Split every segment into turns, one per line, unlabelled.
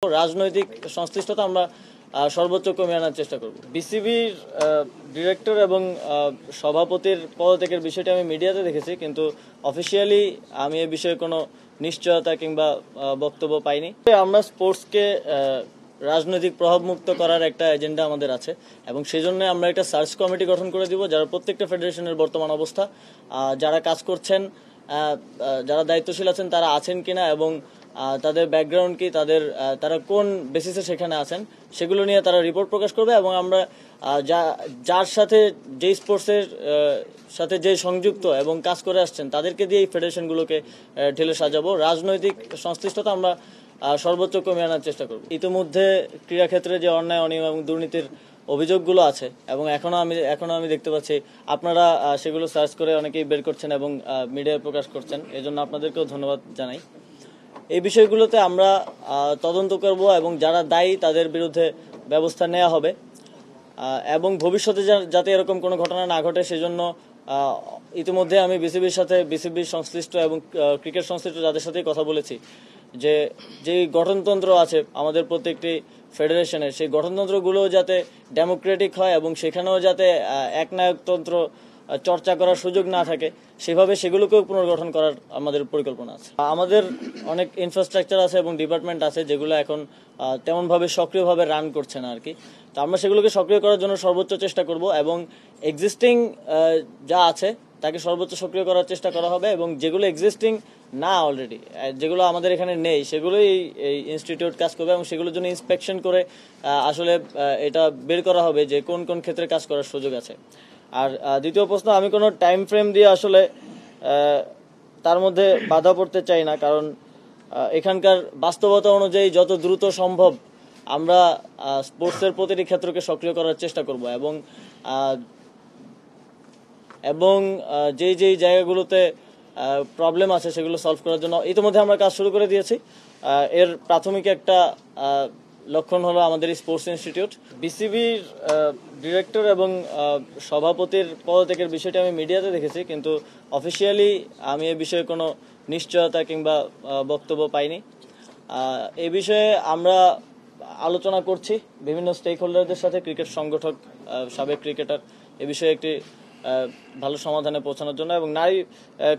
রাজনৈতিক সংশ্লিষ্টতা আমরা সর্বোচ্চ কমিয়ে আনার চেষ্টা করব। বিসিবির ডিরেক্টর এবং সভাপতির পদত্যাগের বিষয়টি আমি মিডিয়াতে দেখেছি, কিন্তু অফিসিয়ালি আমি এ বিষয়ে কোনো নিশ্চয়তা কিংবা বক্তব্য পাইনি। আমরা স্পোর্টসকে রাজনৈতিক প্রভাবমুক্ত করার একটা এজেন্ডা আমাদের আছে এবং সেই জন্য আমরা একটা সার্চ কমিটি গঠন করে দিব, যারা প্রত্যেকটা ফেডারেশনের বর্তমান অবস্থা, যারা কাজ করছেন, যারা দায়িত্বশীল আছেন তারা আছেন কিনা এবং তাদের ব্যাকগ্রাউন্ড কি, তারা কোন বেসিসে সেখানে আছেন, সেগুলো নিয়ে তারা রিপোর্ট প্রকাশ করবে এবং আমরা যার সাথে যেই স্পোর্টসের সাথে যে সংযুক্ত এবং কাজ করে আসছেন তাদেরকে দিয়ে এই ফেডারেশনগুলোকে ঢেলে সাজাবো। রাজনৈতিক সংশ্লিষ্টতা আমরা সর্বোচ্চ কমিয়ে আনার চেষ্টা করব। ইতিমধ্যে ক্রীড়াক্ষেত্রে যে অন্যায়, অনিয়ম এবং দুর্নীতির অভিযোগগুলো আছে এবং এখনো আমি দেখতে পাচ্ছি আপনারা সেগুলো সার্চ করে অনেকেই বের করছেন এবং মিডিয়ায় প্রকাশ করছেন, এজন্য আপনাদেরকেও ধন্যবাদ জানাই। এই বিষয়গুলোতে আমরা তদন্ত করব এবং যারা দায়ী তাদের বিরুদ্ধে ব্যবস্থা নেওয়া হবে এবং ভবিষ্যতে যাতে এরকম কোনো ঘটনা না ঘটে সেজন্য ইতিমধ্যে আমি বিসিবির সংশ্লিষ্ট এবং ক্রিকেট সংশ্লিষ্ট যাদের সাথেই কথা বলেছি যে যেই গঠনতন্ত্র আছে আমাদের প্রত্যেকটি ফেডারেশনের, সেই গঠনতন্ত্রগুলো যাতে ডেমোক্রেটিক হয় এবং সেখানেও যাতে একনায়কতন্ত্র চর্চা করার সুযোগ না থাকে, সেভাবে সেগুলোকেও পুনর্গঠন করার আমাদের পরিকল্পনা আছে। আমাদের অনেক ইনফ্রাস্ট্রাকচার আছে এবং ডিপার্টমেন্ট আছে যেগুলো এখন তেমনভাবে সক্রিয়ভাবে রান করছে না আর কি। তো আমরা সেগুলোকে সক্রিয় করার জন্য সর্বোচ্চ চেষ্টা করব এবং এক্সিস্টিং যা আছে তাকে সর্বোচ্চ সক্রিয় করার চেষ্টা করা হবে এবং যেগুলো এক্সিস্টিং না অলরেডি, যেগুলো আমাদের এখানে নেই, সেগুলোই এই ইনস্টিটিউট কাজ করবে এবং সেগুলোর জন্য ইন্সপেকশন করে আসলে এটা বের করা হবে যে কোন কোন ক্ষেত্রে কাজ করার সুযোগ আছে। আর দ্বিতীয় প্রশ্ন, আমি কোনো টাইম ফ্রেম দিয়ে আসলে তার মধ্যে বাধা পড়তে চাই না, কারণ এখানকার বাস্তবতা অনুযায়ী যত দ্রুত সম্ভব আমরা স্পোর্টসের প্রতিটি ক্ষেত্রকে সক্রিয় করার চেষ্টা করব এবং যেই জায়গাগুলোতে প্রবলেম আছে সেগুলো সলভ করার জন্য ইতিমধ্যে আমরা কাজ শুরু করে দিয়েছি। এর প্রাথমিক একটা লক্ষণ হলো আমাদের স্পোর্টস ইনস্টিটিউট। বিসিবির ডিরেক্টর এবং সভাপতির পদত্যাগের বিষয়টি আমি মিডিয়াতে দেখেছি, কিন্তু অফিসিয়ালি আমি এ বিষয়ে কোনো নিশ্চয়তা কিংবা বক্তব্য পাইনি। এই বিষয়ে আমরা আলোচনা করছি বিভিন্ন স্টেক হোল্ডারদের সাথে, ক্রিকেট সংগঠক, সাবেক ক্রিকেটার, এ বিষয়ে একটি ভালো সমাধানে পৌঁছানোর জন্য এবং নারী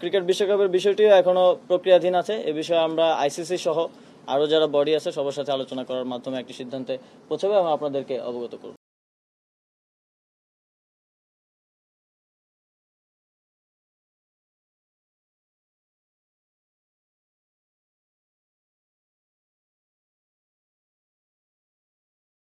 ক্রিকেট বিশ্বকাপের বিষয়টিও এখনো প্রক্রিয়াধীন আছে। এ বিষয়ে আমরা আইসিসি সহ আরও যারা বডি আছে সবার সাথে আলোচনা করার মাধ্যমে একটি সিদ্ধান্তে পৌঁছাবে এবং আপনাদেরকে অবগত করব।